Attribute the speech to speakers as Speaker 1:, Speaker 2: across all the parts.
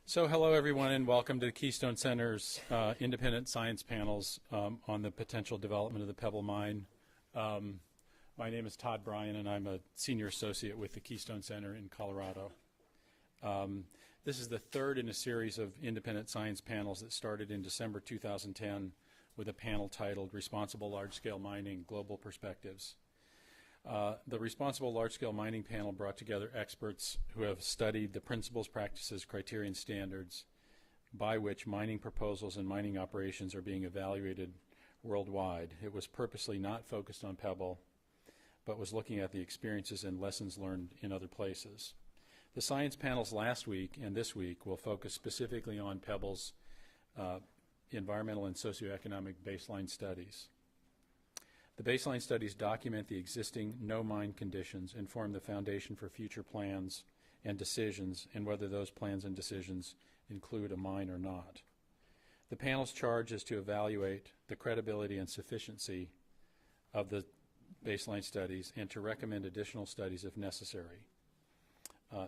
Speaker 1: So hello everyone and welcome to the Keystone Center's independent science panels on the potential development of the Pebble Mine. My name is TBryan and I'm a senior associate with the Keystone Center in Colorado. This is the third in a series of independent science panels that started in December 2010 with a panel titled Responsible Large-Scale Mining, Global Perspectives. The Responsible Large-Scale Mining panel brought together experts who have studied the principles, practices, criteria, and standards by which mining proposals and mining operations are being evaluated worldwide. It was purposely not focused on Pebble, but was looking at the experiences and lessons learned in other places. The science panels last week and this week will focus specifically on Pebble's environmental and socioeconomic baseline studies. The baseline studies document the existing no-mine conditions and form the foundation for future plans and decisions and whether those plans and decisions include a mine or not. The panel's charge is to evaluate the credibility and sufficiency of the baseline studies and to recommend additional studies if necessary.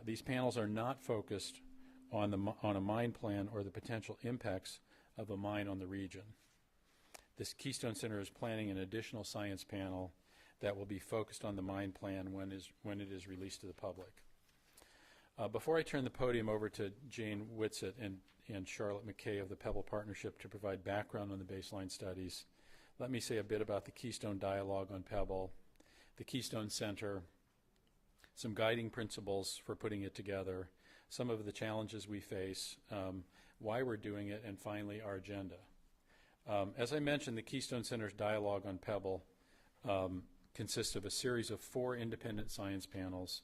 Speaker 1: These panels are not focused on a mine plan or the potential impacts of a mine on the region. This Keystone Center is planning an additional science panel that will be focused on the mine plan when it is released to the public. Before I turn the podium over to Jane Whitsett and Charlotte McKay of the Pebble Partnership to provide background on the baseline studies, let me say a bit about the Keystone Dialogue on Pebble, the Keystone Center, some guiding principles for putting it together, some of the challenges we face, why we're doing it, and finally our agenda. As I mentioned, the Keystone Center's dialogue on Pebble consists of a series of 4 independent science panels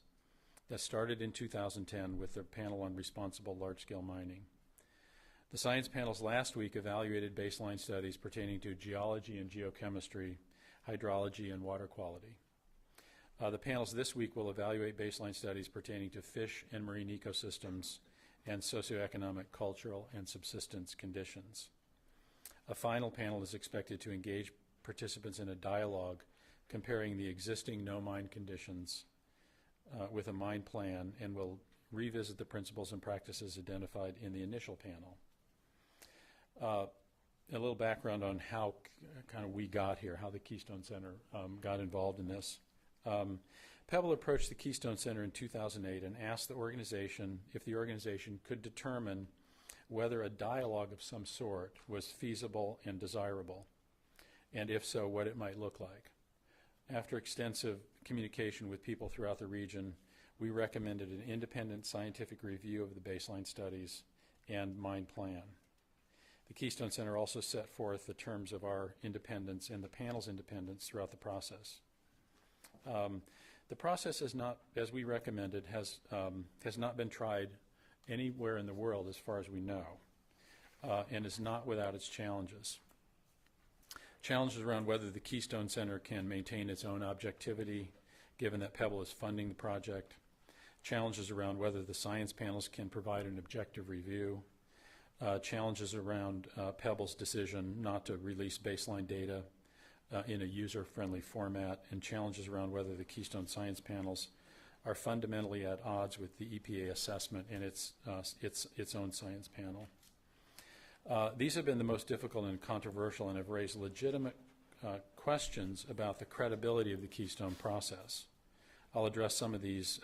Speaker 1: that started in 2010 with the panel on responsible large-scale mining. The science panels last week evaluated baseline studies pertaining to geology and geochemistry, hydrology, and water quality. The panels this week will evaluate baseline studies pertaining to fish and marine ecosystems and socioeconomic, cultural, and subsistence conditions. A final panel is expected to engage participants in a dialogue comparing the existing no-mine conditions with a mine plan and will revisit the principles and practices identified in the initial panel. A little background on how kind of we got here, how the Keystone Center got involved in this. Pebble approached the Keystone Center in 2008 and asked the organization if the organization could determine whether a dialogue of some sort was feasible and desirable, and if so, what it might look like. After extensive communication with people throughout the region, we recommended an independent scientific review of the baseline studies and mine plan. The Keystone Center also set forth the terms of our independence and the panel's independence throughout the process. The process is not, as we recommended, has not been tried anywhere in the world as far as we know, and is not without its challenges. Challenges around whether the Keystone Center can maintain its own objectivity, given that Pebble is funding the project. Challenges around whether the science panels can provide an objective review. Challenges around Pebble's decision not to release baseline data in a user-friendly format, and challenges around whether the Keystone Science Panels are fundamentally at odds with the EPA assessment and its own science panel. These have been the most difficult and controversial and have raised legitimate questions about the credibility of the Keystone process. I'll address some of these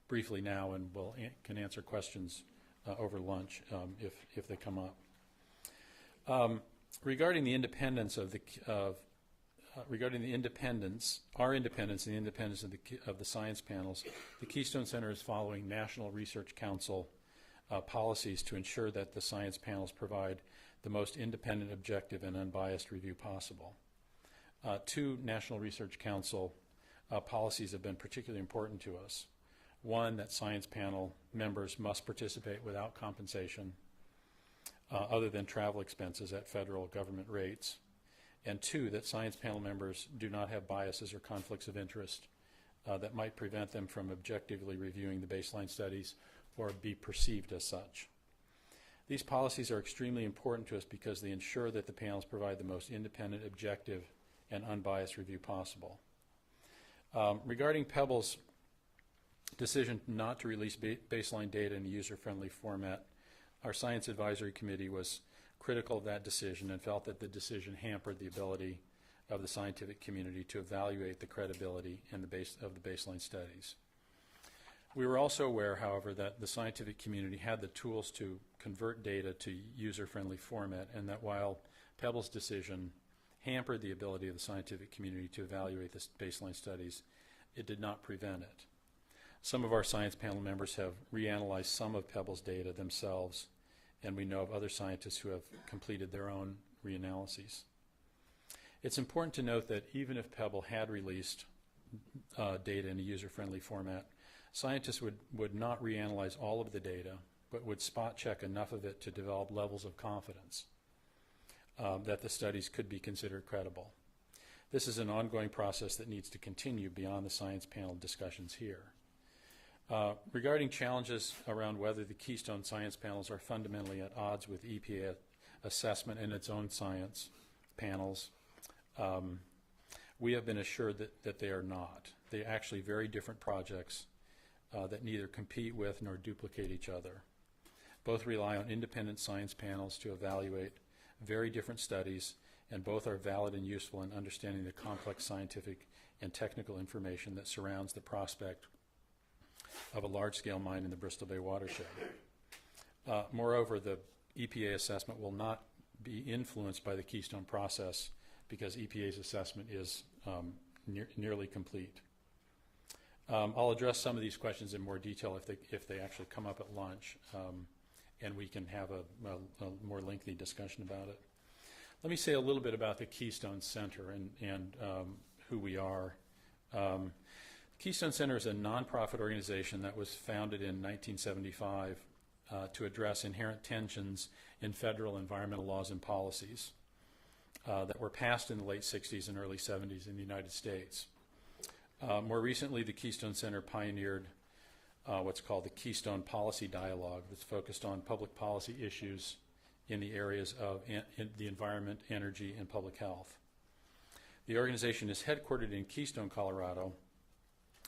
Speaker 1: briefly now, and can answer questions over lunch if they come up. Regarding the independence of regarding the independence, our independence and the independence of the science panels, the Keystone Center is following National Research Council policies to ensure that the science panels provide the most independent, objective, and unbiased review possible. 2 National Research Council policies have been particularly important to us. One, that science panel members must participate without compensation other than travel expenses at federal government rates. And 2, that science panel members do not have biases or conflicts of interest that might prevent them from objectively reviewing the baseline studies or be perceived as such. These policies are extremely important to us because they ensure that the panels provide the most independent, objective, and unbiased review possible. Regarding Pebble's decision not to release baseline data in a user-friendly format, our Science Advisory Committee was critical of that decision and felt that the decision hampered the ability of the scientific community to evaluate the credibility and of the baseline studies. We were also aware, however, that the scientific community had the tools to convert data to user-friendly format, and that while Pebble's decision hampered the ability of the scientific community to evaluate the baseline studies, it did not prevent it. Some of our science panel members have reanalyzed some of Pebble's data themselves, and we know of other scientists who have completed their own reanalyses. It's important to note that even if Pebble had released data in a user-friendly format, scientists would not reanalyze all of the data, but would spot check enough of it to develop levels of confidence that the studies could be considered credible. This is an ongoing process that needs to continue beyond the science panel discussions here. Regarding challenges around whether the Keystone Science Panels are fundamentally at odds with EPA assessment and its own science panels, we have been assured that they are not. They are actually very different projects that neither compete with nor duplicate each other. Both rely on independent science panels to evaluate very different studies, and both are valid and useful in understanding the complex scientific and technical information that surrounds the prospect of a large-scale mine in the Bristol Bay watershed. Moreover, the EPA assessment will not be influenced by the Keystone process because EPA's assessment is nearly complete. I'll address some of these questions in more detail if they actually come up at lunch, and we can have a more lengthy discussion about it. Let me say a little bit about the Keystone Center and who we are. Keystone Center is a nonprofit organization that was founded in 1975 to address inherent tensions in federal environmental laws and policies that were passed in the late 60s and early 70s in the United States. More recently, the Keystone Center pioneered what's called the Keystone Policy Dialogue that's focused on public policy issues in the areas of the environment, energy, and public health. The organization is headquartered in Keystone, Colorado,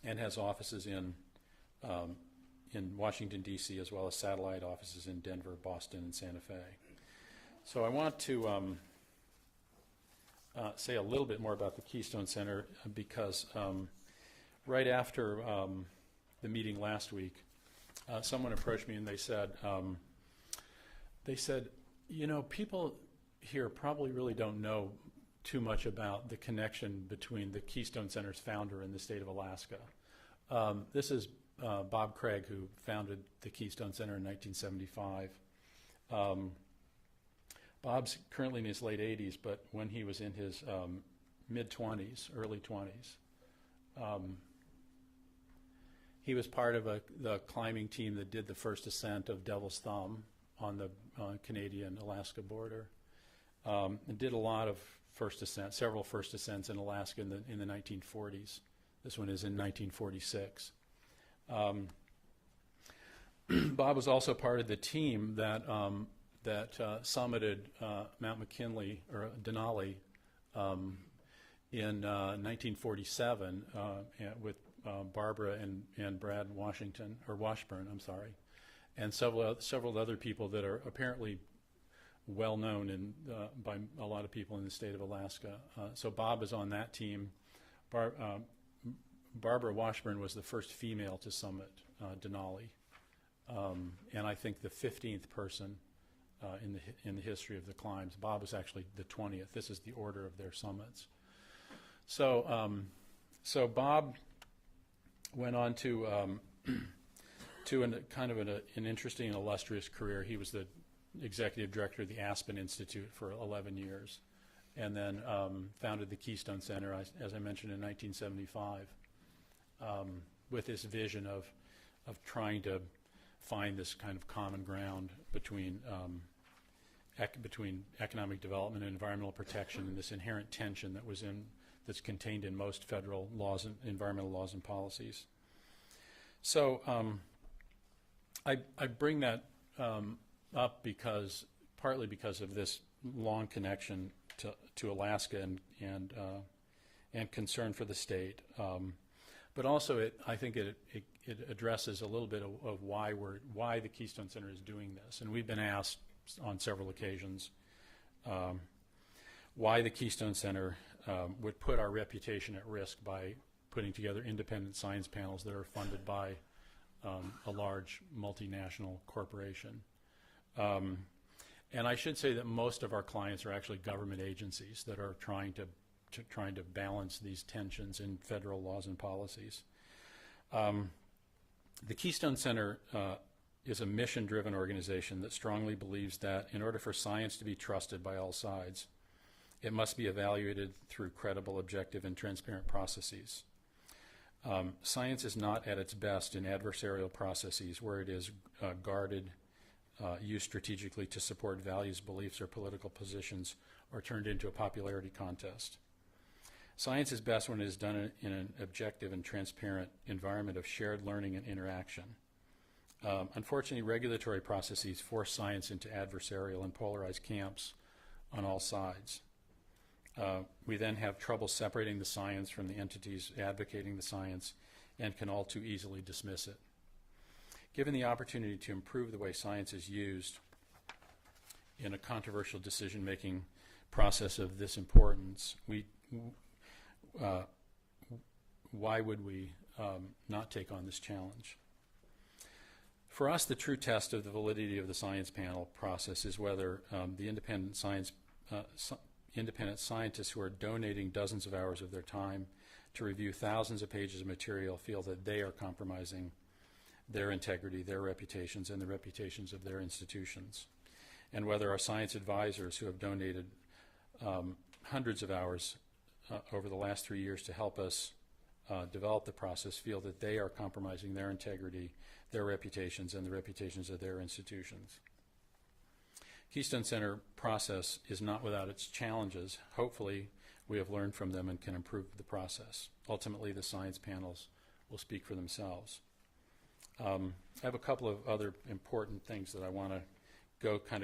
Speaker 1: and has offices in Washington, D.C., as well as satellite offices in Denver, Boston, and Santa Fe. So I want to say a little bit more about the Keystone Center because right after the meeting last week, someone approached me and they said, you know, people here probably really don't know too much about the connection between the Keystone Center's founder and the state of Alaska. This is Bob Craig, who founded the Keystone Center in 1975. Bob's currently in his late 80s, but when he was in his mid-20s, early 20s, he was part of the climbing team that did the first ascent of Devil's Thumb on the Canadian-Alaska border, and did a lot of first ascents, several first ascents in Alaska in the 1940s. This one is in 1946. Bob was also part of the team that summited Mount McKinley, or Denali, in 1947 with Barbara and Brad Washburn, and several other people that are apparently well known by a lot of people in the state of Alaska. So Bob is on that team. Barbara Washburn was the first female to summit Denali, and I think the 15th person in the history of the climbs. Bob was actually the 20th. This is the order of their summits. So, so Bob went on to an interesting and illustrious career. He was the executive director of the Aspen Institute for 11 years, and then founded the Keystone Center, as I mentioned, in 1975, with this vision of trying to find this kind of common ground between economic development and environmental protection, and this inherent tension that's contained in most federal laws and environmental laws and policies. So I bring that up partly because of this long connection to Alaska and concern for the state, but also I think it it addresses a little bit of why the Keystone Center is doing this. And we've been asked on several occasions why the Keystone Center would put our reputation at risk by putting together independent science panels that are funded by a large multinational corporation. And I should say that most of our clients are actually government agencies that are trying to balance these tensions in federal laws and policies. The Keystone Center is a mission-driven organization that strongly believes that in order for science to be trusted by all sides, it must be evaluated through credible, objective, and transparent processes. Science is not at its best in adversarial processes where it is guarded, used strategically to support values, beliefs, or political positions, or turned into a popularity contest. Science is best when it is done in an objective and transparent environment of shared learning and interaction. Unfortunately, regulatory processes force science into adversarial and polarized camps on all sides. We then have trouble separating the science from the entities advocating the science and can all too easily dismiss it. Given the opportunity to improve the way science is used in a controversial decision-making process of this importance, why would we not take on this challenge? For us, the true test of the validity of the science panel process is whether the independent scientists who are donating dozens of hours of their time to review thousands of pages of material feel that they are compromising their integrity, their reputations, and the reputations of their institutions, and whether our science advisors who have donated hundreds of hours over the last 3 years to help us develop the process feel that they are compromising their integrity, their reputations, and the reputations of their institutions. Keystone Center process is not without its challenges. Hopefully, we have learned from them and can improve the process. Ultimately, the science panels will speak for themselves. I have a couple of other important things that I want to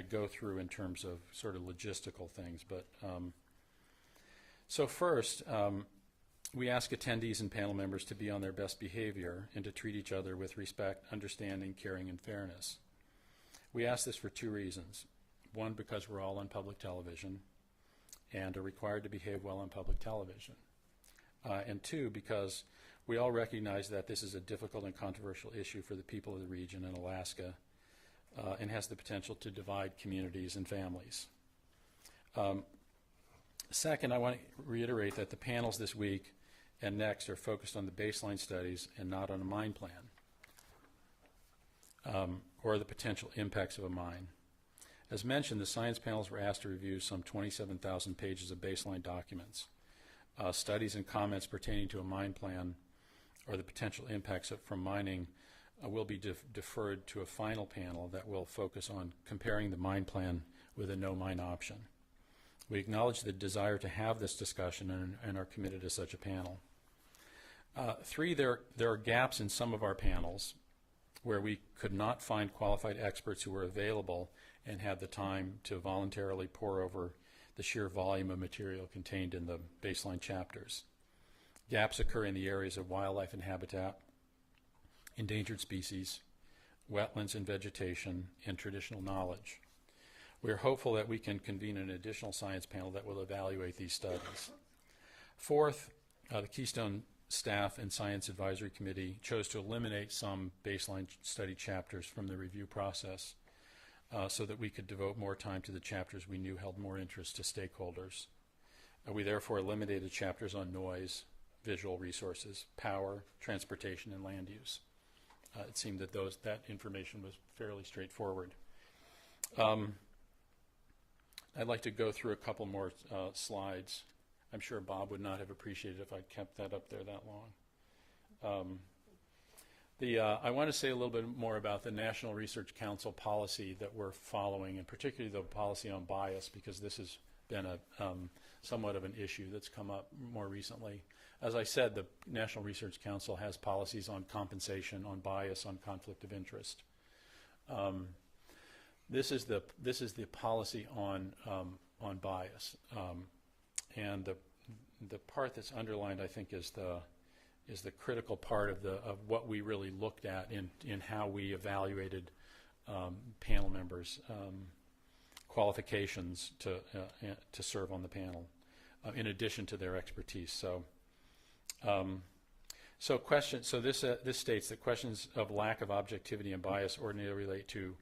Speaker 1: go through in terms of sort of logistical things. But so first, we ask attendees and panel members to be on their best behavior and to treat each other with respect, understanding, caring, and fairness. We ask this for two reasons. One, because we're all on public television and are required to behave well on public television. And two, because we all recognize that this is a difficult and controversial issue for the people of the region in Alaska and has the potential to divide communities and families. Second, I want to reiterate that the panels this week and next are focused on the baseline studies and not on a mine plan or the potential impacts of a mine. As mentioned, the science panels were asked to review some 27,000 pages of baseline documents. Studies and comments pertaining to a mine plan or the potential impacts from mining will be deferred to a final panel that will focus on comparing the mine plan with a no-mine option. We acknowledge the desire to have this discussion and are committed to such a panel. Three, there are gaps in some of our panels where we could not find qualified experts who were available and had the time to voluntarily pore over the sheer volume of material contained in the baseline chapters. Gaps occur in the areas of wildlife and habitat, endangered species, wetlands and vegetation, and traditional knowledge. We are hopeful that we can convene an additional science panel that will evaluate these studies. Fourth, the Keystone staff and Science Advisory Committee chose to eliminate some baseline study chapters from the review process so that we could devote more time to the chapters we knew held more interest to stakeholders. We therefore eliminated chapters on noise, visual resources, power, transportation, and land use. It seemed that that information was fairly straightforward. I'd like to go through a couple more slides. I'm sure Bob would not have appreciated if I'd kept that up there that long. I want to say a little bit more about the National Research Council policy that we're following, and particularly the policy on bias, because this has been somewhat of an issue that's come up more recently. As I said, the National Research Council has policies on compensation, on bias, on conflict of interest. This is the policy on bias, and the part that's underlined, I think, is the critical part of what we really looked at in how we evaluated panel members' qualifications to serve on the panel, in addition to their expertise. So, this states that questions of lack of objectivity and bias ordinarily relate to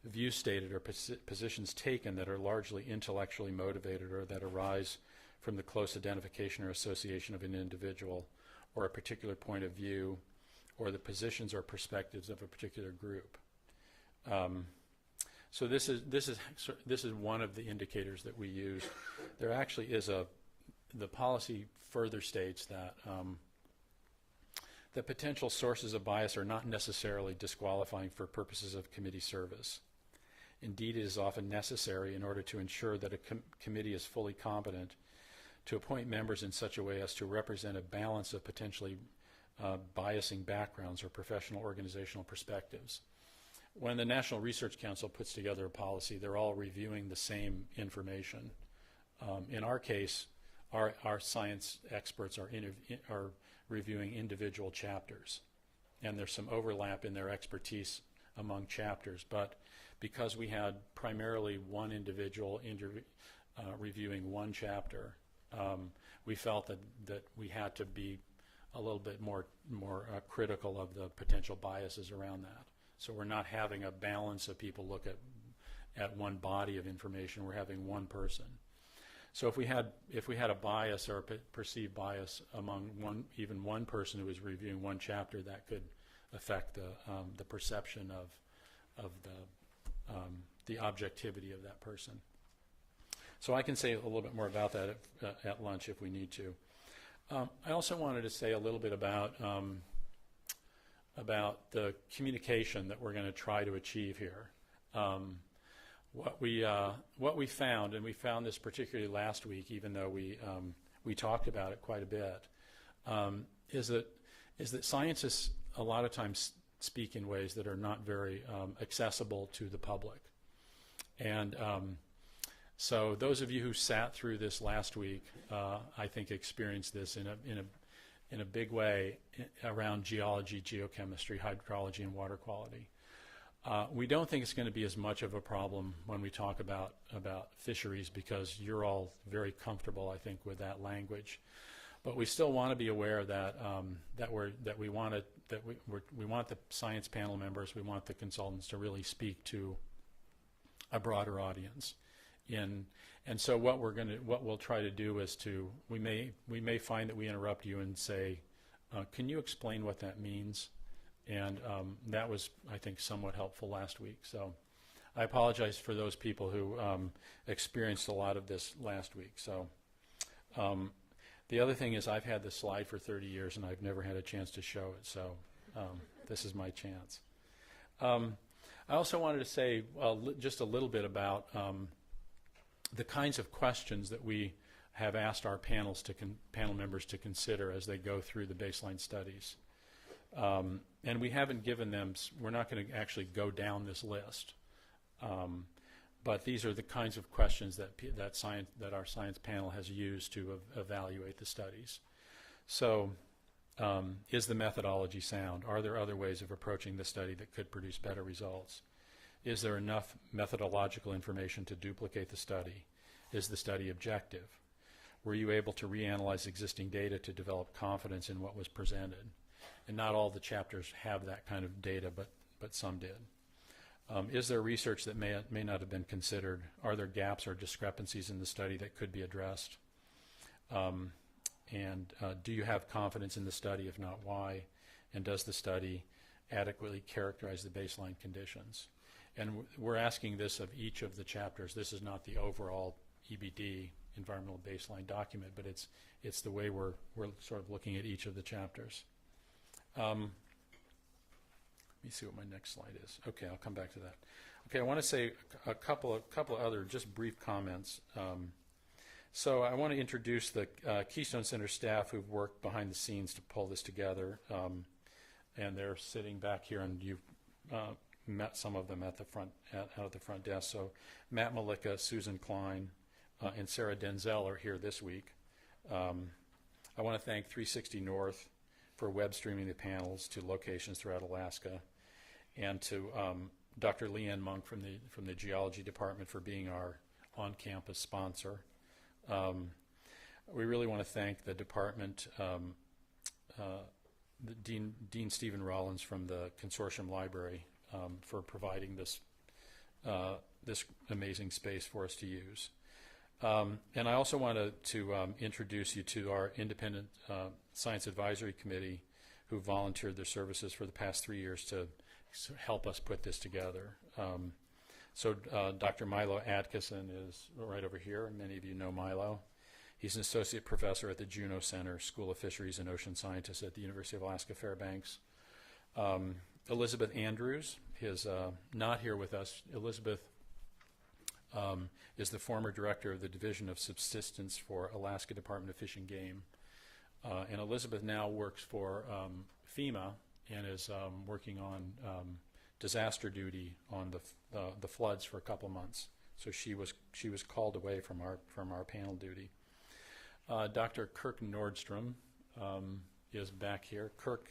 Speaker 1: views stated or positions taken that are largely intellectually motivated or that arise from the close identification or association of an individual or a particular point of view or the positions or perspectives of a particular group. So this is one of the indicators that we use. There actually is the policy further states that the potential sources of bias are not necessarily disqualifying for purposes of committee service. Indeed, it is often necessary in order to ensure that a committee is fully competent to appoint members in such a way as to represent a balance of potentially biasing backgrounds or professional organizational perspectives. When the National Research Council puts together a policy, they're all reviewing the same information. In our case, our science experts are reviewing individual chapters, and there's some overlap in their expertise among chapters, but because we had primarily one individual reviewing one chapter, we felt that we had to be a little bit more critical of the potential biases around that. So we're not having a balance of people look at one body of information. We're having one person. So if we had a bias or a perceived bias among even one person who was reviewing one chapter, that could affect the perception of the objectivity of that person. So I can say a little bit more about that at lunch if we need to. I also wanted to say a little bit about the communication that we're going to try to achieve here. What we found, and we found this particularly last week, even though we talked about it quite a bit, is that scientists a lot of times speak in ways that are not very accessible to the public. And so those of you who sat through this last week, I think experienced this in a big way around geology, geochemistry, hydrology, and water quality. We don't think it's going to be as much of a problem when we talk about fisheries, because you're all very comfortable, I think, with that language. But we still want to be aware that we want the science panel members, we want the consultants to really speak to a broader audience. And so what we'll try to do is we may find that we interrupt you and say, can you explain what that means? And that was, I think, somewhat helpful last week. So I apologize for those people who experienced a lot of this last week. So the other thing is, I've had this slide for 30 years and I've never had a chance to show it. So this is my chance. I also wanted to say just a little bit about the kinds of questions that we have asked our panel members to consider as they go through the baseline studies. And we haven't given them, we're not going to actually go down this list. But these are the kinds of questions that our science panel has used to evaluate the studies. So is the methodology sound? Are there other ways of approaching the study that could produce better results? Is there enough methodological information to duplicate the study? Is the study objective? Were you able to reanalyze existing data to develop confidence in what was presented? And not all the chapters have that kind of data, but some did. Is there research that may not have been considered? Are there gaps or discrepancies in the study that could be addressed? And do you have confidence in the study? If not, why? And does the study adequately characterize the baseline conditions? And we're asking this of each of the chapters. This is not the overall EBD, environmental baseline document, but it's the way we're sort of looking at each of the chapters. Let me see what my next slide is. Okay, I'll come back to that. Okay, I want to say a couple of other just brief comments. So I want to introduce the Keystone Center staff who've worked behind the scenes to pull this together, and they're sitting back here, and you've met some of them at the front, out at the front desk. So Matt Malika, Susan Klein, and Sarah Denzel are here this week. I want to thank 360 North for web streaming the panels to locations throughout Alaska, and to Dr. Leanne Monk from the Geology Department for being our on-campus sponsor. We really want to thank the department, Dean Stephen Rollins from the Consortium Library for providing this amazing space for us to use. And I also wanted to introduce you to our independent science advisory committee, who volunteered their services for the past 3 years to help us put this together. So Dr. Milo Atkinson is right over here, and many of you know Milo. He's an associate professor at the Juneau Center, School of Fisheries and Ocean Scientists at the University of Alaska Fairbanks. Elizabeth Andrews is not here with us. Elizabeth is the former director of the Division of Subsistence for Alaska Department of Fish and Game. And Elizabeth now works for FEMA and is working on disaster duty on the floods for a couple of months. So she was called away from our panel duty. Dr. Kirk Nordstrom is back here. Kirk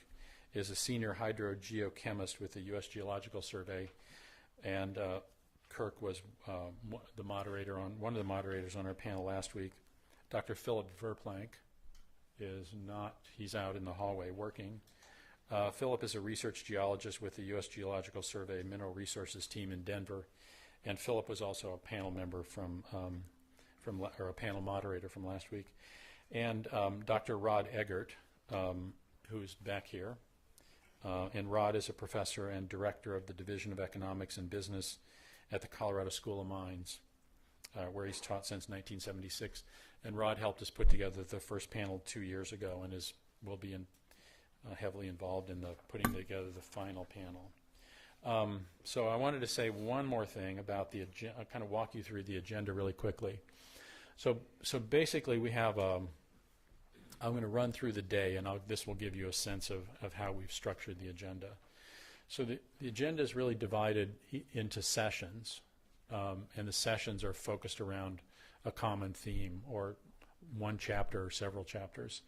Speaker 1: is a senior hydrogeochemist with the U.S. Geological Survey, and Kirk was one of the moderators on our panel last week. Dr. Philip Verplank is not, he's out in the hallway working. Philip is a research geologist with the U.S. Geological Survey Mineral Resources team in Denver, and Philip was also a panel member or a panel moderator from last week. And Dr. Rod Eggert, who's back here. And Rod is a professor and director of the Division of Economics and Business at the Colorado School of Mines, where he's taught since 1976. And Rod helped us put together the first panel 2 years ago and will be heavily involved in putting together the final panel. So I wanted to say one more thing about the agenda. I'll kind of walk you through the agenda really quickly. So basically we have, I'm going to run through the day, and this will give you a sense of how we've structured the agenda. So the agenda is really divided into sessions, and the sessions are focused around a common theme or one chapter or several chapters.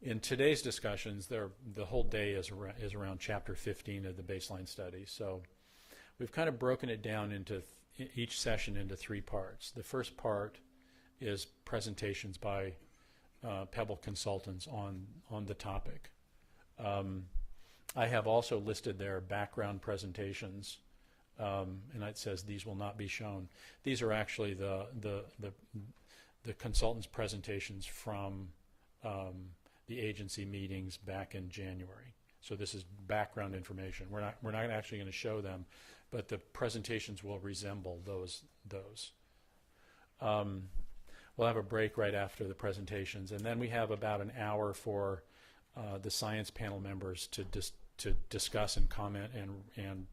Speaker 1: In today's discussions, the whole day is around chapter 15 of the baseline study. So we've kind of broken it down into each session into 3 parts. The first part is presentations by Pebble consultants on the topic. I have also listed their background presentations, and it says these will not be shown. These are actually the consultants' presentations from the agency meetings back in January. So this is background information. We're not actually going to show them, but the presentations will resemble those. We'll have a break right after the presentations, and then we have about an hour for the science panel members to discuss and comment and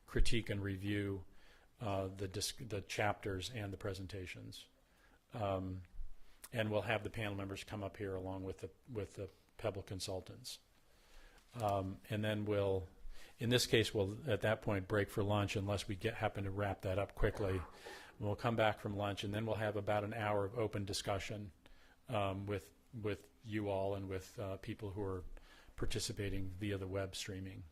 Speaker 1: critique and review the chapters and the presentations. And we'll have the panel members come up here along with the Pebble consultants. And then in this case, we'll at that point break for lunch unless we happen to wrap that up quickly. We'll come back from lunch, and then we'll have about an hour of open discussion with you all and with people who are participating via the web streaming.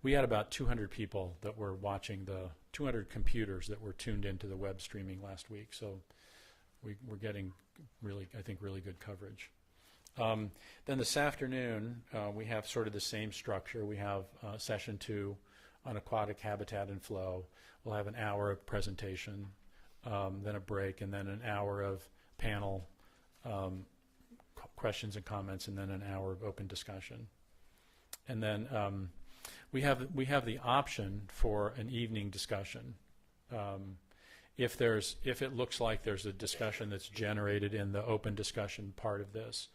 Speaker 1: We had about 200 people that were watching 200 computers that were tuned into the web streaming last week, so we're getting really good coverage. Then this afternoon, we have sort of the same structure. We have session 2 on aquatic habitat and flow. We'll have an hour of presentation, then a break, and then an hour of panel questions and comments, and then an hour of open discussion. And then we have the option for an evening discussion. If it looks like there's a discussion that's generated in the open discussion part of this,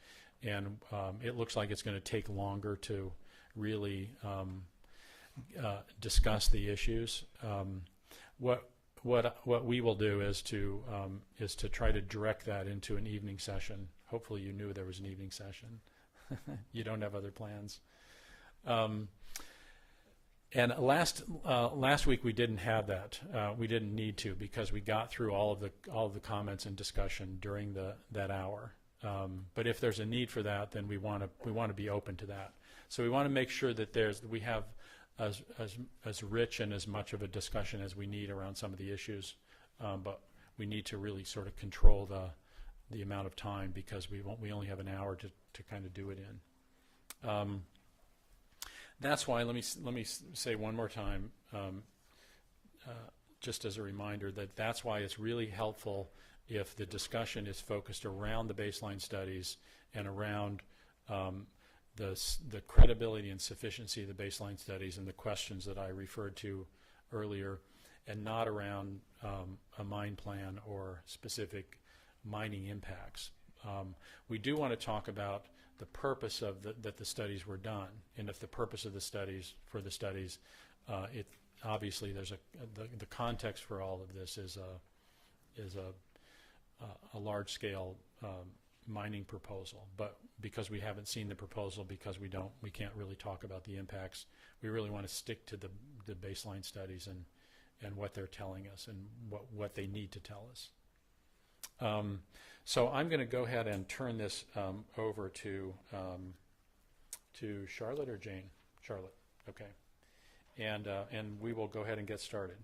Speaker 1: and it looks like it's going to take longer to really discuss the issues, what we will do is to try to direct that into an evening session. Hopefully you knew there was an evening session. You don't have other plans. And last week we didn't have that. We didn't need to, because we got through all of the comments and discussion during that hour. But if there's a need for that, then we want to be open to that. So we want to make sure that we have as rich and as much of a discussion as we need around some of the issues, but we need to really sort of control the amount of time, because we only have an hour to kind of do it in. That's why let me say one more time, just as a reminder, that's why it's really helpful if the discussion is focused around the baseline studies and around the credibility and sufficiency of the baseline studies and the questions that I referred to earlier, and not around a mine plan or specific mining impacts. We do want to talk about the purpose of that the studies were done, and if the purpose of the studies obviously there's the context for all of this is a large-scale mining proposal. But because we haven't seen the proposal, because we can't really talk about the impacts, we really want to stick to the baseline studies and what they're telling us and what they need to tell us. So I'm going to go ahead and turn this over to Charlotte or Jane? Charlotte, okay. And we will go ahead and get started.